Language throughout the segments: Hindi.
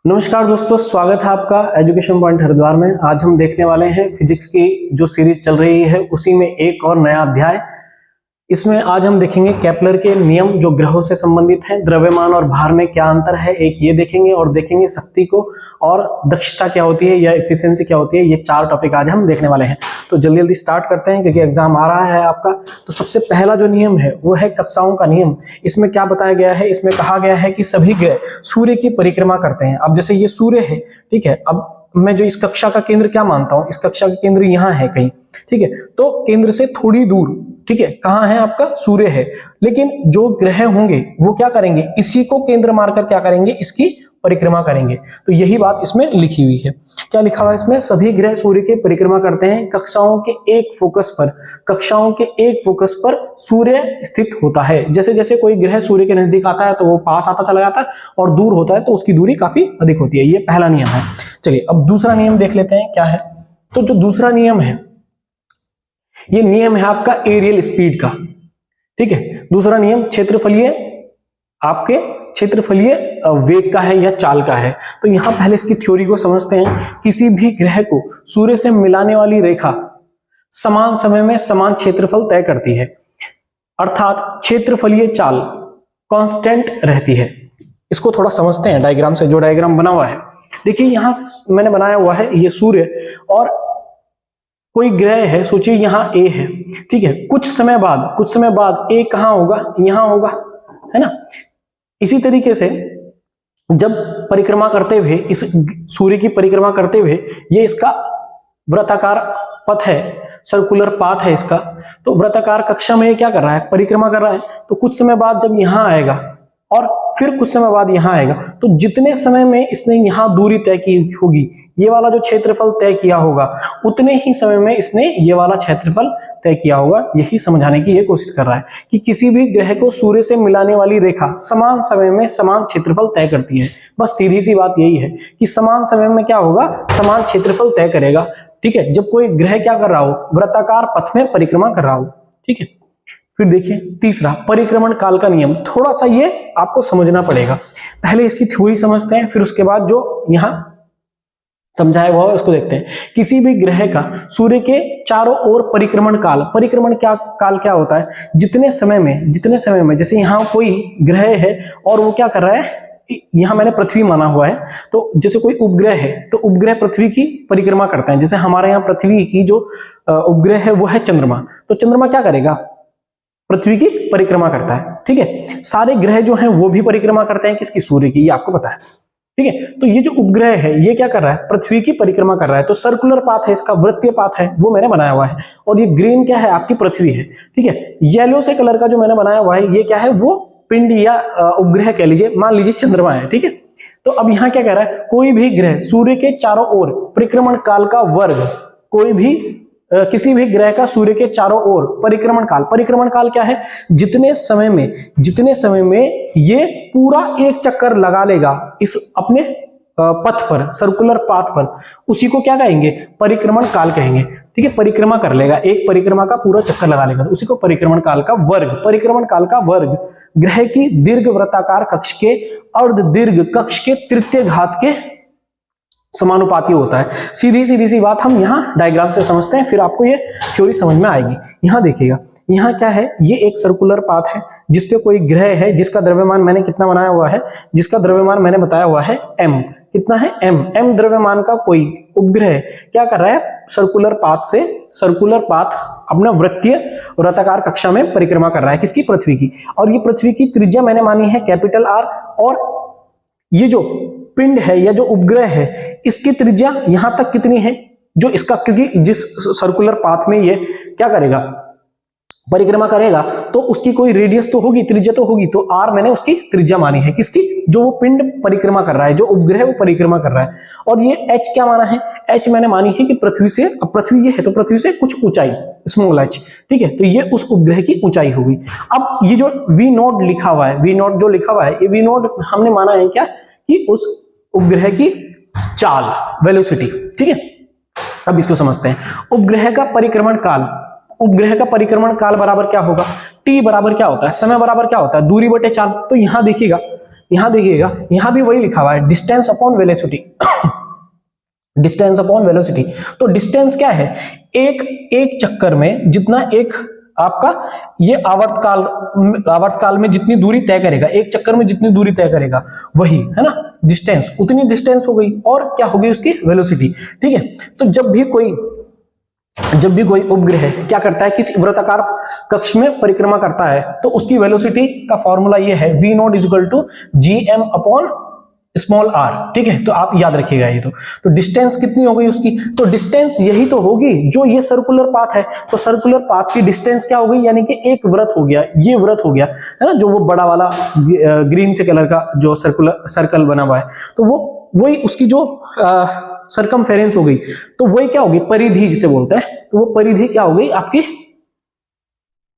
नमस्कार दोस्तों, स्वागत है आपका एजुकेशन पॉइंट हरिद्वार में। आज हम देखने वाले हैं फिजिक्स की जो सीरीज चल रही है उसी में एक और नया अध्याय। इसमें आज हम देखेंगे केपलर के नियम जो ग्रहों से संबंधित हैं। द्रव्यमान और भार में क्या अंतर है एक ये देखेंगे, और देखेंगे शक्ति को और दक्षता क्या होती है या एफिशिएंसी क्या होती है। ये चार टॉपिक आज हम देखने वाले हैं। तो जल्दी जल्दी स्टार्ट करते हैं क्योंकि एग्जाम आ रहा है आपका। तो सबसे पहला जो नियम है वो है कक्षाओं का नियम। इसमें क्या बताया गया है, इसमें कहा गया है कि सभी ग्रह सूर्य की परिक्रमा करते हैं। अब जैसे ये सूर्य है, ठीक है, अब मैं जो इस कक्षा का केंद्र क्या मानता हूं, इस कक्षा का केंद्र यहाँ है कहीं, ठीक है, तो केंद्र से थोड़ी दूर, ठीक है, कहाँ है आपका, सूर्य है। लेकिन जो ग्रह होंगे वो क्या करेंगे, इसी को केंद्र मानकर क्या करेंगे, इसकी परिक्रमा करेंगे। तो यही बात इसमें लिखी हुई है। क्या लिखा हुआ है इसमें, सभी ग्रह सूर्य की परिक्रमा करते हैं कक्षाओं के एक फोकस पर। कक्षाओं के एक फोकस पर सूर्य स्थित होता है। जैसे जैसे कोई ग्रह सूर्य के नजदीक आता है तो वो पास आता चला जाता है, और दूर होता है तो उसकी दूरी काफी अधिक होती है। ये पहला नियम है। चलिए अब दूसरा नियम देख लेते हैं क्या है। तो जो दूसरा नियम है, ये नियम है आपका एरियल स्पीड का, ठीक है। दूसरा नियम क्षेत्रफलीय, आपके क्षेत्रफलीय वेग का है या चाल का है। तो यहां पहले इसकी थ्योरी को समझते हैं। किसी भी ग्रह को सूर्य से मिलाने वाली रेखा समान समय में समान क्षेत्रफल तय करती है, अर्थात क्षेत्रफलीय चाल कांस्टेंट रहती है। इसको थोड़ा समझते हैं डायग्राम से। जो डायग्राम बना हुआ है देखिए, यहां मैंने बनाया हुआ है ये सूर्य, और कोई ग्रह है, सोचिए यहाँ ए है, ठीक है। कुछ समय बाद ए कहाँ होगा, यहाँ होगा, है ना। इसी तरीके से जब परिक्रमा करते हुए, इस सूर्य की परिक्रमा करते हुए, ये इसका वृत्ताकार पथ है, सर्कुलर पाथ है इसका। तो वृत्ताकार कक्षा में ये क्या कर रहा है, परिक्रमा कर रहा है। तो कुछ समय बाद जब यहां आएगा और फिर कुछ समय बाद यहां आएगा, तो जितने समय में इसने यहां दूरी तय की होगी, ये वाला जो क्षेत्रफल तय किया होगा, उतने ही समय में इसने ये वाला क्षेत्रफल तय किया होगा। यही समझाने की ये कोशिश कर रहा है कि किसी भी ग्रह को सूर्य से मिलाने वाली रेखा समान समय में समान क्षेत्रफल तय करती है। बस सीधी सी बात यही है कि समान समय में क्या होगा, समान क्षेत्रफल तय करेगा, ठीक है। जब कोई ग्रह क्या कर रहा हो, वृत्ताकार पथ में परिक्रमा कर रहा हो, ठीक है। फिर देखिए तीसरा, परिक्रमण काल का नियम। थोड़ा सा ये आपको समझना पड़ेगा। पहले इसकी थ्योरी समझते हैं, फिर उसके बाद जो यहां समझाया हुआ है उसको देखते हैं। किसी भी ग्रह का सूर्य के चारों ओर परिक्रमण काल, परिक्रमण क्या काल क्या होता है, जितने समय में जैसे यहां कोई ग्रह है और वो क्या कर रहा है, यहां मैंने पृथ्वी माना हुआ है, तो जैसे कोई उपग्रह है तो उपग्रह पृथ्वी की परिक्रमा करता है। जैसे हमारे यहाँ पृथ्वी की जो उपग्रह है वो है चंद्रमा, तो चंद्रमा क्या करेगा, पृथ्वी की परिक्रमा करता है, ठीक है। सारे ग्रह जो हैं वो भी परिक्रमा करते हैं किसकी, सूर्य की, ये आपको पता है, ठीक है। तो ये जो उपग्रह है ये क्या कर रहा है, पृथ्वी की परिक्रमा कर रहा है। तो सर्कुलर पाथ है इसका, वृत्तीय पाथ है, वो मैंने बनाया हुआ है। और ये ग्रीन क्या है, आपकी पृथ्वी है, ठीक है। येलो से कलर का जो मैंने बनाया हुआ है ये क्या है, वो पिंड या उपग्रह कह लीजिए, मान लीजिए चंद्रमा है, ठीक है। तो अब यहाँ क्या कह रहा है, कोई भी ग्रह सूर्य के चारों ओर परिक्रमण काल का वर्ग, कोई भी किसी भी ग्रह का सूर्य के चारों ओर परिक्रमण काल क्या है, जितने समय में ये पूरा एक चक्कर लगा लेगा इस अपने पथ पर, सर्कुलर पाथ पर, उसी को क्या कहेंगे, परिक्रमण काल कहेंगे, ठीक है। परिक्रमा कर लेगा, एक परिक्रमा का पूरा चक्कर लगा लेगा, तो उसी को परिक्रमण काल का वर्ग ग्रह की दीर्घ वृत्ताकार कक्ष के अर्ध दीर्घ कक्ष के तृतीय घात के समानुपाती होता है। सीधी सी बात हम यहाँ डायग्राम से समझते हैं, फिर आपको ये थ्योरी समझ में आएगी। यहाँ देखिएगा, यहाँ क्या है, ये एक सर्कुलर पाथ है जिसपे कोई ग्रह है जिसका द्रव्यमान मैंने कितना बनाया हुआ है, जिसका द्रव्यमान मैंने बताया हुआ है m। कितना है, m द्रव्यमान का कोई उपग्रह क्या कर रहा है, सर्कुलर पाथ अपना वृत्ताकार कक्षा में परिक्रमा कर रहा है, किसकी, पृथ्वी की। और ये पृथ्वी की त्रिज्या मैंने मानी है कैपिटल R, और ये जो पिंड है या जो उपग्रह है इसकी त्रिज्या यहां तक कितनी है, जो इसका, क्योंकि जिस सर्कुलर पाथ में ये क्या करेगा, परिक्रमा करेगा, तो उसकी कोई रेडियस तो होगी, त्रिज्या तो होगी। तो R मैंने उसकी त्रिज्या मानी है, किसकी, जो वो पिंड परिक्रमा कर रहा है, जो उपग्रह वो परिक्रमा कर रहा है। और ये H क्या माना है, H मैंने मानी है कि पृथ्वी से, अब पृथ्वी ये है तो पृथ्वी से कुछ ऊंचाई, स्मॉल h, ठीक है। तो ये उस उपग्रह की ऊंचाई होगी। अब ये जो V0 लिखा हुआ है, V0 जो लिखा हुआ है, ये V0 हमने माना है क्या, कि उस उपग्रह की चाल, वेलोसिटी, ठीक है। अब इसको समझते हैं। उपग्रह का परिक्रमण काल बराबर क्या होगा, t बराबर क्या होता है, समय बराबर क्या होता है, दूरी बटे चाल। तो यहां देखिएगा, यहां देखिएगा, यहां भी वही लिखा हुआ है, distance upon velocity. Distance upon velocity, तो डिस्टेंस क्या है, एक चक्कर में जितना एक आपका ये आवर्तकाल में जितनी दूरी तय करेगा, एक चक्कर में जितनी दूरी तय करेगा वही है ना डिस्टेंस, उतनी डिस्टेंस हो गई, और क्या हो गई उसकी वेलोसिटी। ठीक है, तो जब भी कोई उपग्रह क्या करता है, किसी वृत्ताकार कक्ष में परिक्रमा करता है, तो उसकी वेलोसिटी का फॉर्मूला ये है v0 = gm upon small r। ठीक है, तो आप याद रखिएगा ये। तो डिस्टेंस कितनी हो गई उसकी, तो डिस्टेंस यही तो होगी जो ये सर्कुलर पाथ है, तो सर्कुलर पाथ की डिस्टेंस क्या हो गई, यानी कि एक वृत्त हो गया, ये वृत्त हो गया है ना, जो वो बड़ा वाला ग्रीन से कलर का जो सर्कल बना हुआ है, तो वही उसकी जो सरकमफेरेंस हो गई, तो वही क्या होगी, परिधि जिसे बोलते हैं, तो वो परिधि क्या हो गई आपकी,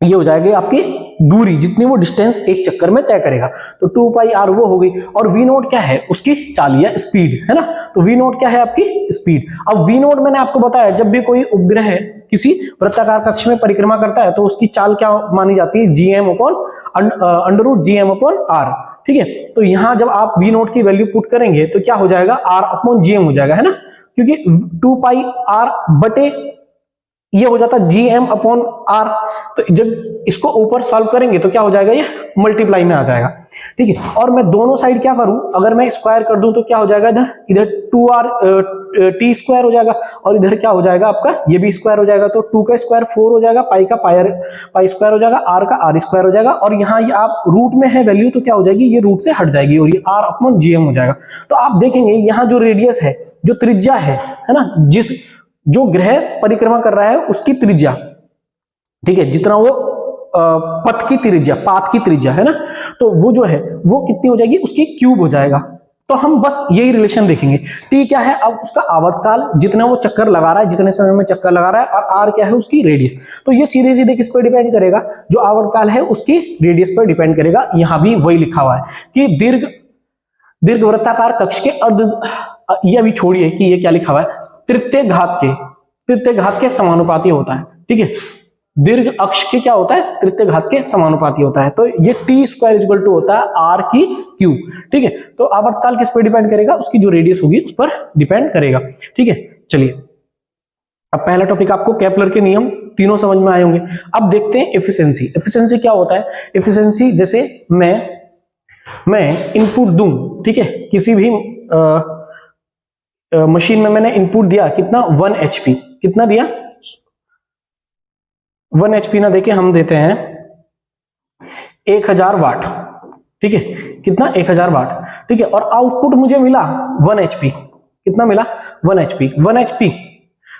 ये हो जाएगी आपकी दूरी, जितनी वो डिस्टेंस एक चक्कर में तय करेगा, तो 2 पाई r वो हो गई। और v0 क्या है, उसकी चाल या स्पीड है ना, तो v0 क्या है आपकी स्पीड। अब v0 मैंने आपको बताया, जब भी कोई उपग्रह किसी वृत्ताकार कक्ष में परिक्रमा करता है, तो उसकी चाल क्या मानी जाती है, gm upon √gm upon r। ठीक है, तो यहां जब आप v0 की वैल्यू पुट करेंगे तो क्या हो जाएगा, r अपॉन gm हो जाएगा, है ना, क्योंकि 2 पाई r बटे ये हो जाता gm अपॉन r, तो जब इसको ऊपर सॉल्व करेंगे तो क्या हो जाएगा, ये मल्टीप्लाई में आ जाएगा। ठीक है, और मैं दोनों साइड क्या करूं, अगर मैं स्क्वायर कर दूं तो क्या हो जाएगा, इधर 2r t स्क्वायर हो जाएगा, और इधर क्या हो जाएगा आपका, ये भी स्क्वायर हो जाएगा, तो 2 का स्क्वायर 4 हो जाएगा, पाई का पाई स्क्वायर हो जाएगा, r का r स्क्वायर हो जाएगा, और यहाँ ये आप रूट में है वैल्यू, तो क्या हो जाएगी, ये रूट से हट जाएगी, और ये r अपॉन gm हो जाएगा। तो आप देखेंगे यहाँ जो रेडियस है, जो त्रिज्या है ना, जो ग्रह परिक्रमा कर रहा है उसकी त्रिज्या, ठीक है, जितना वो पाथ की त्रिज्या है ना, तो वो जो है वो कितनी हो जाएगी, उसकी क्यूब हो जाएगा। तो हम बस यही रिलेशन देखेंगे, टी क्या है, अब उसका आवर्तकाल, जितना वो चक्कर लगा रहा है, जितने समय में चक्कर लगा रहा है, और आर क्या है, उसकी रेडियस। तो ये सीधे सीधे किस पर डिपेंड करेगा, जो आवर्तकाल है उसकी रेडियस पर डिपेंड करेगा। यहां भी वही लिखा हुआ है कि दीर्घ वृत्ताकार कक्ष के ये अभी छोड़िए कि ये क्या लिखा हुआ है, तृतीय घात के समानुपाती होता है। ठीक है, दीर्घ अक्ष के क्या होता है, तृतीय घात के समानुपाती होता है, तो ये t स्क्वायर इक्वल टू होता है r की क्यूब। ठीक है, तो आवर्तकाल किस पर डिपेंड करेगा, उसकी जो रेडियस होगी उस पर डिपेंड करेगा। ठीक है, चलिए अब पहला टॉपिक आपको केपलर के नियम तीनों समझ में आए होंगे। अब देखते हैं एफिशिएंसी। एफिशिएंसी क्या होता है, एफिशिएंसी जैसे मैं इनपुट दूं, ठीक है, किसी भी मशीन में मैंने इनपुट दिया कितना, 1 HP, कितना दिया, 1 HP ना देके हम देते हैं 1000 वाट। ठीक है, कितना, 1000 वाट। ठीक है, और आउटपुट मुझे मिला 1 HP, कितना मिला, 1 HP।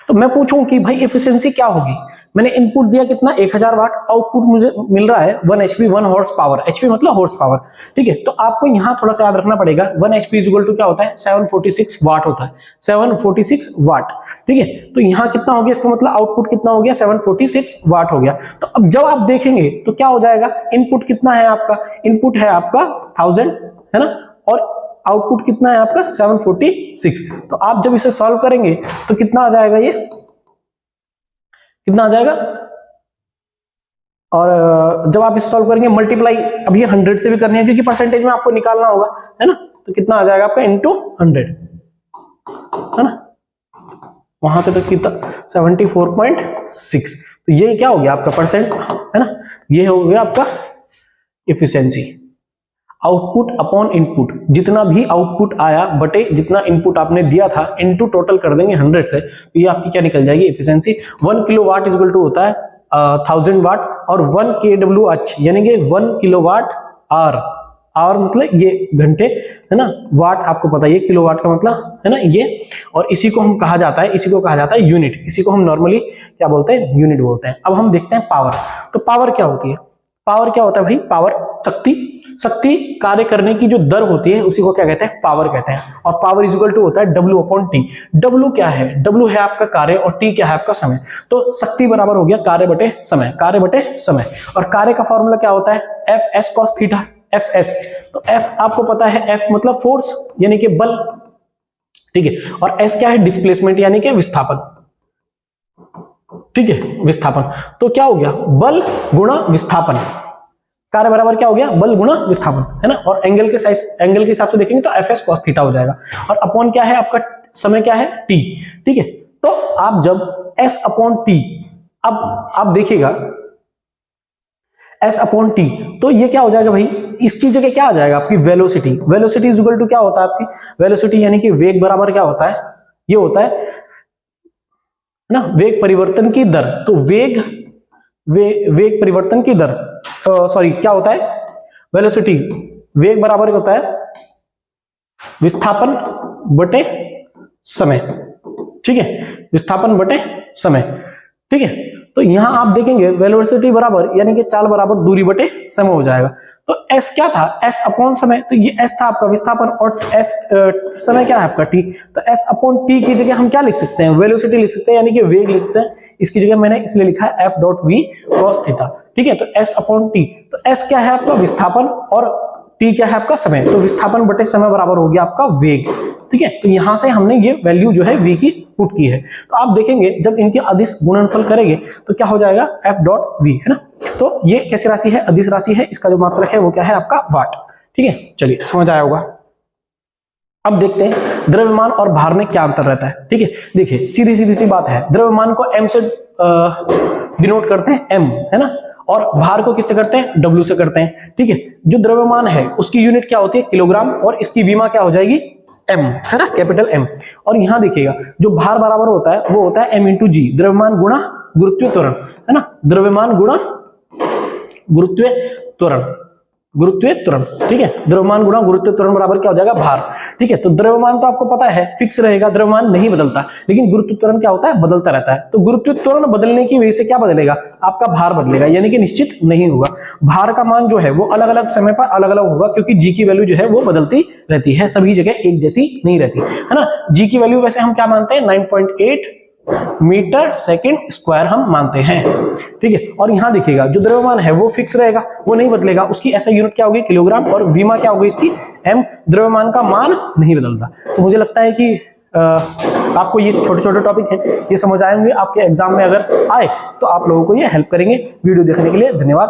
तो मैं पूछूं कि भाई एफिशिएंसी क्या होगी, मैंने इनपुट दिया कितना, 1000 वाट, आउटपुट मुझे मिल रहा है 1 HP, 1 हॉर्स पावर, HP मतलब हॉर्स पावर। ठीक है, तो आपको यहां थोड़ा सा याद रखना पड़ेगा, 1 HP इक्वल टू क्या होता है, 746 वाट होता है, 746 वाट। ठीक है, तो यहां कितना हो गया, इसका मतलब आउटपुट कितना हो गया, 746 वाट हो गया। तो अब जब आप देखेंगे तो क्या हो जाएगा, इनपुट कितना है आपका, इनपुट है आपका 1000, है ना, और आउटपुट कितना है आपका 746। तो आप जब इसे सॉल्व करेंगे तो कितना आ जाएगा, ये कितना आ जाएगा, और जब आप इसे सॉल्व करेंगे मल्टीप्लाई, अभी 100 से भी करनी है क्योंकि परसेंटेज में आपको निकालना होगा, है ना, तो कितना आ जाएगा आपका इनटू 100, है ना, वहां से तक कितना 74.6। तो ये क्या हो गया आपका परसेंट, है ना, ये हो गया आपका एफिशिएंसी। आउटपुट अपॉन इनपुट, जितना भी आउटपुट आया बटे जितना इनपुट आपने दिया था, इनटू टोटल कर देंगे 100 से, तो ये आपकी क्या निकल जाएगी एफिशिएंसी। 1 किलोवाट इक्वल टू होता है 1000 वाट, और 1 kWh यानी कि 1 किलोवाट आवर मतलब ये घंटे, है ना, वाट आपको पता है ये किलोवाट का मतलब, है ना, ये, और इसी को हम कहा जाता है यूनिट, इसी को हम नॉर्मली क्या बोलते हैं, यूनिट बोलते हैं। अब हम देखते हैं पावर। तो पावर क्या होती है, पावर क्या होता है भाई, पावर शक्ति कार्य करने की जो दर होती है उसी को क्या कहते हैं, पावर कहते हैं। और पावर इक्वल टू होता है W अपॉन टी। W क्या है, W है आपका कार्य, और T क्या है आपका समय। तो शक्ति बराबर हो गया कार्य बटे समय, और कार्य का फॉर्मूला क्या होता है, Fs cos थीटा, Fs। तो F आपको पता है, F मतलब फोर्स यानी कि बल, ठीक है, और S क्या है, डिस्प्लेसमेंट यानी कि विस्थापन। ठीक है, विस्थापन। तो क्या हो गया, बल गुणा विस्थापन, कार्य बराबर क्या हो गया, बल गुणा विस्थापन, है ना। और एंगल के हिसाब से देखेंगे तो Fs cos थीटा हो जाएगा। और अपॉन क्या है आपका, समय क्या है t, ठीक है। तो आप जब s अपॉन t, अब आप देखिएगा s अपॉन t, तो ये क्या हो जाएगा भाई, इसकी जगह क्या आ जाएगा आपकी velocity. Velocity is equal to क्या होता है आपकी, वेलोसिटी यानी कि वेग बराबर क्या होता है, ये होता है ना वेग परिवर्तन की दर। तो वेग परिवर्तन की दर, सॉरी क्या होता है, वेलोसिटी वेग बराबर होता है विस्थापन बटे समय, ठीक है, विस्थापन बटे समय, ठीक है। तो यहां आप देखेंगे वेलोसिटी बराबर यानी कि चाल बराबर दूरी बटे समय हो जाएगा। तो s क्या था, s अपॉन समय, तो ये s था आपका विस्थापन, और s समय क्या है आपका t। तो s अपॉन t की जगह हम क्या लिख सकते हैं, वेलोसिटी लिख सकते हैं, यानी कि वेग लिखते हैं। इसकी जगह मैंने इसलिए लिखा है f dot v cos theta, ठीक है। तो s अपॉन t, तो s क्या है आपका विस्थापन और t क्या है आपका समय, तो विस्थापन बटे समय बराबर हो गया आपका वेग, ठीक है। तो यहां से हमने ये वैल्यू जो है v की पुट की है। तो आप देखेंगे जब इनके अदिश गुणनफल करेंगे तो क्या हो जाएगा, f डॉट v, है ना। तो ये कैसी राशि है, अदिश राशि है, इसका जो मात्रक है वो क्या है आपका वाट, ठीक है। चलिए समझ आया होगा। अब देखते हैं द्रव्यमान और भार में क्या अंतर रहता है, ठीक है। देखिए सीधी सी बात है, द्रव्यमान को m से डिनोट करते हैं, m, है ना, और भार को किससे करते हैं, w से करते हैं, ठीक है। जो द्रव्यमान है उसकी यूनिट क्या होती है, किलोग्राम, और इसकी विमा क्या हो जाएगी, m, है ना, कैपिटल M। और यहां देखिएगा जो भार बराबर होता है वो होता है m इंटू जी, द्रव्यमान गुणा गुरुत्वीय त्वरण, है ना, द्रव्यमान गुणा गुरुत्वीय त्वरण, ठीक है। द्रव्यमान गुणा गुरुत्वीय त्वरण बराबर क्या हो जाएगा, भार, ठीक है। तो द्रव्यमान तो आपको पता है फिक्स रहेगा, द्रव्यमान नहीं बदलता, लेकिन गुरुत्वीय त्वरण क्या होता है, बदलता रहता है। तो गुरुत्वीय त्वरण बदलने की वजह से क्या बदलेगा, आपका भार बदलेगा, यानी कि निश्चित नहीं होगा। भार का मान जो है वो अलग अलग समय पर अलग अलग होगा, क्योंकि जी की वैल्यू जो है वो बदलती रहती है, सभी जगह एक जैसी नहीं रहती, है ना। जी की वैल्यू वैसे हम क्या मानते हैं, 9.8 मीटर सेकंड स्क्वायर हम मानते हैं, ठीक है। और यहां देखिएगा जो द्रव्यमान है वो फिक्स रहेगा, वो नहीं बदलेगा, उसकी ऐसा यूनिट क्या होगी, किलोग्राम, और विमा क्या होगी इसकी, m। द्रव्यमान का मान नहीं बदलता। तो मुझे लगता है कि आपको ये छोटे छोटे टॉपिक हैं ये समझ आएंगे, आपके एग्जाम में अगर आए तो आप लोगों को ये हेल्प करेंगे। वीडियो देखने के लिए धन्यवाद।